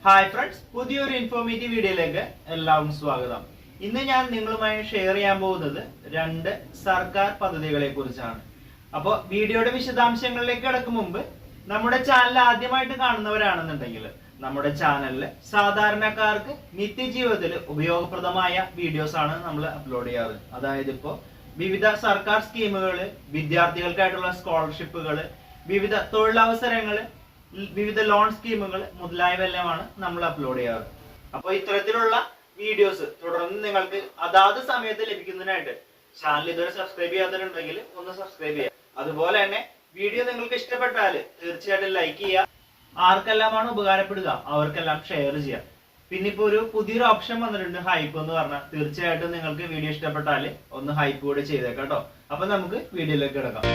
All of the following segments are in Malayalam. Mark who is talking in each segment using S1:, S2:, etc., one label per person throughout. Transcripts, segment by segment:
S1: ഹായ് ഫ്രണ്ട്സ്, പുതിയൊരു ഇൻഫോർമേറ്റീവ് വീഡിയോയിലേക്ക് എല്ലാവർക്കും സ്വാഗതം. ഇന്ന് ഞാൻ നിങ്ങളുമായി ഷെയർ ചെയ്യാൻ പോകുന്നത് രണ്ട് സർക്കാർ പദ്ധതികളെ കുറിച്ചാണ്. അപ്പോൾ വീഡിയോയുടെ വിശദാംശങ്ങളിലേക്ക് കിടക്കും മുമ്പ് നമ്മുടെ ചാനൽ ആദ്യമായിട്ട് കാണുന്നവരാണെന്നുണ്ടെങ്കിൽ നമ്മുടെ ചാനലിൽ സാധാരണക്കാർക്ക് നിത്യജീവിതത്തിൽ ഉപയോഗപ്രദമായ വീഡിയോസ് ആണ് നമ്മൾ അപ്ലോഡ് ചെയ്യാറ്. അതായത് ഇപ്പോൾ വിവിധ സർക്കാർ സ്കീമുകൾ, വിദ്യാർത്ഥികൾക്കായിട്ടുള്ള സ്കോളർഷിപ്പുകൾ, വിവിധ തൊഴിലവസരങ്ങൾ, വിവിധ ലോൺ സ്കീമുകൾ മുതലായവെല്ലാമാണ് നമ്മൾ അപ്ലോഡ് ചെയ്യാറ്. അപ്പോൾ ഇത്തരത്തിലുള്ള വീഡിയോസ് തുടർന്ന് നിങ്ങൾക്ക് അതാത് സമയത്ത് ലഭിക്കുന്നതിനായിട്ട് ചാനൽ ഇതുവരെ സബ്സ്ക്രൈബ് ചെയ്യാത്തവരുണ്ടെങ്കിൽ ഒന്ന് സബ്സ്ക്രൈബ് ചെയ്യുക. അതുപോലെ തന്നെ വീഡിയോ നിങ്ങൾക്ക് ഇഷ്ടപ്പെട്ടാൽ തീർച്ചയായിട്ടും ലൈക്ക് ചെയ്യുക. ആർക്കെല്ലാമാണ് ഉപകാരപ്പെടുക അവർക്കെല്ലാം ഷെയർ ചെയ്യുക. പിന്നെ ഇപ്പോൾ ഒരു പുതിയൊരു ഓപ്ഷൻ വന്നിട്ടുണ്ട്, ഹൈപ്പ് എന്ന് പറഞ്ഞാൽ. തീർച്ചയായിട്ടും നിങ്ങൾക്ക് വീഡിയോ ഇഷ്ടപ്പെട്ടാൽ ഒന്ന് ഹൈപ്പ് കൂടെ ചെയ്തേക്കാം കേട്ടോ. അപ്പൊ നമുക്ക് വീഡിയോയിലേക്ക് കിടക്കാം.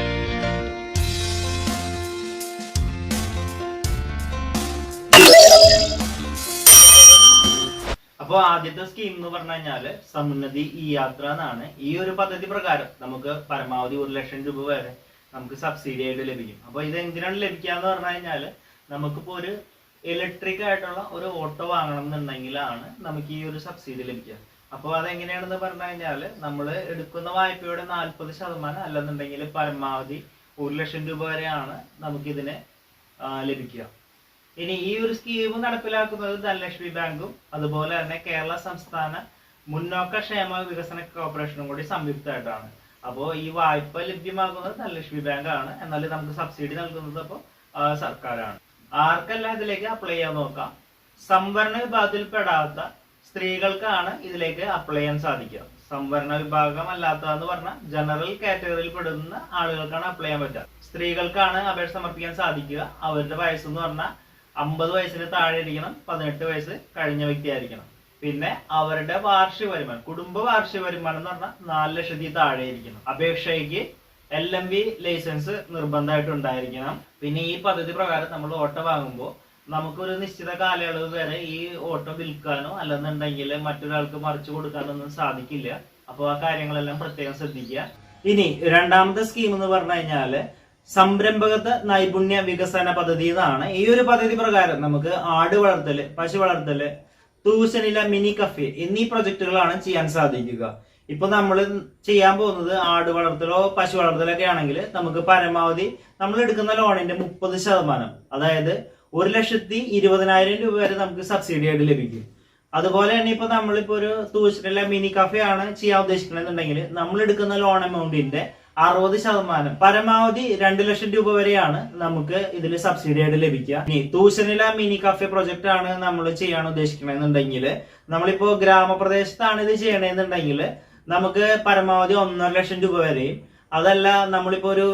S1: അപ്പോൾ ആദ്യത്തെ സ്കീം എന്ന് പറഞ്ഞു കഴിഞ്ഞാല് സമുന്നതി ഈ യാത്ര എന്നാണ്. ഈ ഒരു പദ്ധതി പ്രകാരം നമുക്ക് പരമാവധി 1 ലക്ഷം രൂപ വരെ നമുക്ക് സബ്സിഡി ആയിട്ട് ലഭിക്കും. അപ്പോൾ ഇത് എന്തിനാണ് ലഭിക്കുക എന്ന് പറഞ്ഞു കഴിഞ്ഞാല് നമുക്കിപ്പോ ഒരു ഇലക്ട്രിക് ആയിട്ടുള്ള ഒരു ഓട്ടോ വാങ്ങണം എന്നുണ്ടെങ്കിലാണ് നമുക്ക് ഈ ഒരു സബ്സിഡി ലഭിക്കുക. അപ്പോൾ അതെങ്ങനെയാണെന്ന് പറഞ്ഞു കഴിഞ്ഞാല് നമ്മൾ എടുക്കുന്ന വായ്പയുടെ 40% അല്ലെന്നുണ്ടെങ്കിൽ പരമാവധി 1 ലക്ഷം രൂപ വരെയാണ് നമുക്കിതിനെ ലഭിക്കുക. ഇനി ഈ ഒരു സ്കീം നടപ്പിലാക്കുന്നത് ധനലക്ഷ്മി ബാങ്കും അതുപോലെ തന്നെ കേരള സംസ്ഥാന മുന്നോക്ക ക്ഷേമ വികസന കോർപ്പറേഷനും കൂടി സംയുക്തമായിട്ടാണ്. അപ്പോൾ ഈ വായ്പ ലഭ്യമാക്കുന്നത് ധനലക്ഷ്മി ബാങ്കാണ്, എന്നാൽ നമുക്ക് സബ്സിഡി നൽകുന്നത് അപ്പോൾ സർക്കാരാണ്. ആർക്കെല്ലാം ഇതിലേക്ക് അപ്ലൈ ചെയ്യാൻ നോക്കാം. സംവരണ വിഭാഗത്തിൽപ്പെടാത്ത സ്ത്രീകൾക്കാണ് ഇതിലേക്ക് അപ്ലൈ ചെയ്യാൻ സാധിക്കുക. സംവരണ വിഭാഗം അല്ലാത്തതെന്ന് പറഞ്ഞാൽ ജനറൽ കാറ്റഗറിയിൽ പെടുന്ന ആളുകൾക്കാണ് അപ്ലൈ ചെയ്യാൻ പറ്റുക. സ്ത്രീകൾക്കാണ് അപേക്ഷ സമർപ്പിക്കാൻ സാധിക്കുക. അവരുടെ വയസ്സെന്ന് പറഞ്ഞാൽ 50 വയസ്സിന് താഴെ ഇരിക്കണം, 18 വയസ്സ് കഴിഞ്ഞ വ്യക്തി ആയിരിക്കണം. പിന്നെ അവരുടെ വാർഷിക വരുമാനം, കുടുംബ വാർഷിക വരുമാനം എന്ന് പറഞ്ഞാൽ 4 ലക്ഷത്തിൽ താഴെ ഇരിക്കണം. അപേക്ഷയ്ക്ക് LMV ലൈസൻസ് നിർബന്ധമായിട്ട് ഉണ്ടായിരിക്കണം. പിന്നെ ഈ പദ്ധതി പ്രകാരം നമ്മൾ ഓട്ടോ വാങ്ങുമ്പോൾ നമുക്കൊരു നിശ്ചിത കാലയളവ് വരെ ഈ ഓട്ടോ വിൽക്കാനോ അല്ലെന്നുണ്ടെങ്കിൽ മറ്റൊരാൾക്ക് മറിച്ചു കൊടുക്കാനോ ഒന്നും സാധിക്കില്ല. അപ്പോൾ ആ കാര്യങ്ങളെല്ലാം പ്രത്യേകം ശ്രദ്ധിക്കുക. ഇനി രണ്ടാമത്തെ സ്കീം എന്ന് പറഞ്ഞു കഴിഞ്ഞാല് സംരംഭകത്വ നൈപുണ്യ വികസന പദ്ധതി എന്നാണ്. ഈ ഒരു പദ്ധതി പ്രകാരം നമുക്ക് ആട് വളർത്തല്, പശു വളർത്തല്, തൂശനില, മിനി കഫേ എന്നീ പ്രൊജക്ടുകളാണ് ചെയ്യാൻ സാധിക്കുക. ഇപ്പൊ നമ്മൾ ചെയ്യാൻ പോകുന്നത് ആട് വളർത്തലോ പശു വളർത്തലൊക്കെ ആണെങ്കിൽ നമുക്ക് പരമാവധി നമ്മൾ എടുക്കുന്ന ലോണിന്റെ 30%, അതായത് 1,20,000 രൂപ വരെ നമുക്ക് സബ്സിഡി ആയിട്ട് ലഭിക്കും. അതുപോലെ തന്നെ ഇപ്പൊ നമ്മളിപ്പോ ഒരു തൂശനില മിനി കഫേ ആണ് ചെയ്യാൻ ഉദ്ദേശിക്കണമെന്നുണ്ടെങ്കിൽ നമ്മൾ എടുക്കുന്ന ലോൺ എമൗണ്ടിന്റെ 60% പരമാവധി 2 ലക്ഷം രൂപ വരെയാണ് നമുക്ക് ഇതിൽ സബ്സിഡി ആയിട്ട് ലഭിക്കുക. ഇനി തൂശനില മിനി കഫേ പ്രൊജക്ട് ആണ് നമ്മൾ ചെയ്യാൻ ഉദ്ദേശിക്കണമെന്നുണ്ടെങ്കിൽ, നമ്മളിപ്പോ ഗ്രാമപ്രദേശത്താണ് ഇത് ചെയ്യണമെന്നുണ്ടെങ്കിൽ നമുക്ക് പരമാവധി 1.5 ലക്ഷം രൂപ വരെയും, അതല്ല നമ്മളിപ്പോ ഒരു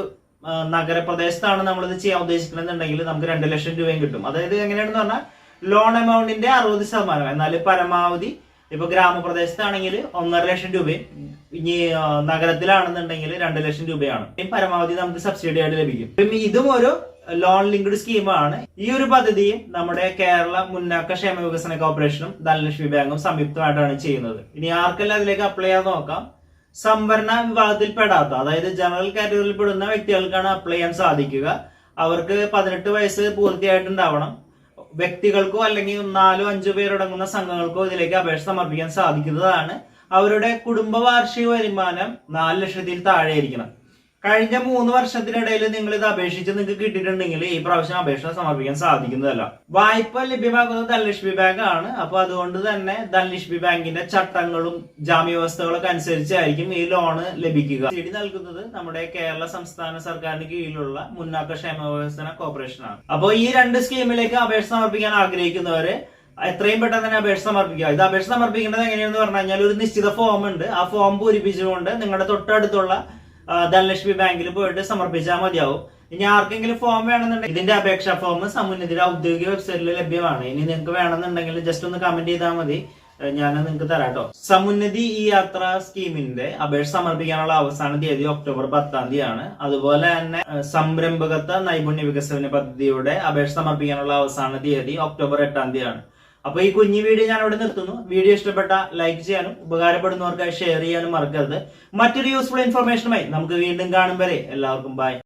S1: നഗരപ്രദേശത്താണ് നമ്മളിത് ചെയ്യാൻ ഉദ്ദേശിക്കണമെന്നുണ്ടെങ്കിൽ നമുക്ക് 2 ലക്ഷം രൂപയും കിട്ടും. അതായത് എങ്ങനെയാണെന്ന് പറഞ്ഞാൽ ലോൺ എമൗണ്ടിന്റെ 60%, എന്നാൽ പരമാവധി ഇപ്പൊ ഗ്രാമപ്രദേശത്താണെങ്കിൽ 1.5 ലക്ഷം രൂപയും, ഇനി നഗരത്തിലാണെന്നുണ്ടെങ്കിൽ 2 ലക്ഷം രൂപയാണ് പരമാവധി നമുക്ക് സബ്സിഡി ആയിട്ട് ലഭിക്കും. ഇതും ഒരു ലോൺ ലിങ്ക്ഡ് സ്കീമാണ്. ഈ ഒരു പദ്ധതിയും നമ്മുടെ കേരള മുന്നാക്ക ക്ഷേമ വികസന കോർപ്പറേഷനും ധനലക്ഷ്മി ബാങ്കും സംയുക്തമായിട്ടാണ് ചെയ്യുന്നത്. ഇനി ആർക്കെല്ലാം അതിലേക്ക് അപ്ലൈ ചെയ്യാൻ നോക്കാം. സംവരണ വിഭാഗത്തിൽ പെടാത്ത, അതായത് ജനറൽ കാറ്റഗറിയിൽ പെടുന്ന വ്യക്തികൾക്കാണ് അപ്ലൈ ചെയ്യാൻ സാധിക്കുക. അവർക്ക് 18 വയസ്സ് പൂർത്തിയായിട്ടുണ്ടാവണം. വ്യക്തികൾക്കോ അല്ലെങ്കിൽ 4-5 പേരടങ്ങുന്ന സംഘങ്ങൾക്കോ ഇതിലേക്ക് അപേക്ഷ സമർപ്പിക്കാൻ സാധിക്കുന്നതാണ്. അവരുടെ കുടുംബ വാർഷിക വരുമാനം 4 ലക്ഷത്തിൽ താഴെ ആയിരിക്കണം. കഴിഞ്ഞ 3 വർഷത്തിനിടയിൽ നിങ്ങൾ ഇത് അപേക്ഷിച്ച് നിങ്ങൾക്ക് കിട്ടിയിട്ടുണ്ടെങ്കിൽ ഈ പ്രാവശ്യം അപേക്ഷ സമർപ്പിക്കാൻ സാധിക്കുന്നതല്ല. വായ്പ ലഭ്യമാക്കുന്നത് ധനലക്ഷ്മി ബാങ്ക് ആണ്. അപ്പൊ അതുകൊണ്ട് തന്നെ ധനലക്ഷ്മി ബാങ്കിന്റെ ചട്ടങ്ങളും ജാമ്യ വ്യവസ്ഥകളൊക്കെ അനുസരിച്ചായിരിക്കും ഈ ലോണ് ലഭിക്കുക. സബ്സിഡി നൽകുന്നത് നമ്മുടെ കേരള സംസ്ഥാന സർക്കാരിന് കീഴിലുള്ള മുന്നാക്ക ക്ഷേമ വികസന കോർപ്പറേഷൻ ആണ്. അപ്പോൾ ഈ 2 സ്കീമിലേക്ക് അപേക്ഷ സമർപ്പിക്കാൻ ആഗ്രഹിക്കുന്നവര് എത്രയും പെട്ടെന്ന് തന്നെ അപേക്ഷ സമർപ്പിക്കുക. ഇത് അപേക്ഷ സമർപ്പിക്കേണ്ടത് എങ്ങനെയാണെന്ന് പറഞ്ഞു കഴിഞ്ഞാൽ ഒരു നിശ്ചിത ഫോം ഉണ്ട്. ആ ഫോം പൂരിപ്പിച്ചുകൊണ്ട് നിങ്ങളുടെ തൊട്ടടുത്തുള്ള ധനലക്ഷ്മി ബാങ്കിൽ പോയിട്ട് സമർപ്പിച്ചാൽ മതിയാവും. ഇനി ആർക്കെങ്കിലും ഫോം വേണമെന്നുണ്ടെങ്കിൽ ഇതിന്റെ അപേക്ഷാ ഫോം സമുന്നതിയുടെ ഔദ്യോഗിക വെബ്സൈറ്റിൽ ലഭ്യമാണ്. ഇനി നിങ്ങൾക്ക് വേണമെന്നുണ്ടെങ്കിൽ ജസ്റ്റ് ഒന്ന് കമന്റ് ചെയ്താൽ മതി, ഞാൻ നിങ്ങൾക്ക് തരാട്ടോ. സമുന്നതി ഈ യാത്ര സ്കീമിന്റെ അപേക്ഷ സമർപ്പിക്കാനുള്ള അവസാന തീയതി ഒക്ടോബർ 10 ആണ്. അതുപോലെ തന്നെ സംരംഭകത്വ നൈപുണ്യ വികസന പദ്ധതിയുടെ അപേക്ഷ സമർപ്പിക്കാനുള്ള അവസാന തീയതി ഒക്ടോബർ 8 ആണ്. അപ്പൊ ഈ കുഞ്ഞു വീഡിയോ ഞാൻ ഇവിടെ നിർത്തുന്നു. വീഡിയോ ഇഷ്ടപ്പെട്ട ലൈക്ക് ചെയ്യാനും ഉപകാരപ്പെടുന്നവർക്കായി ഷെയർ ചെയ്യാനും മറക്കരുത്. മറ്റൊരു യൂസ്ഫുൾ ഇൻഫർമേഷനുമായി നമുക്ക് വീണ്ടും കാണും വരെ എല്ലാവർക്കും ബൈ.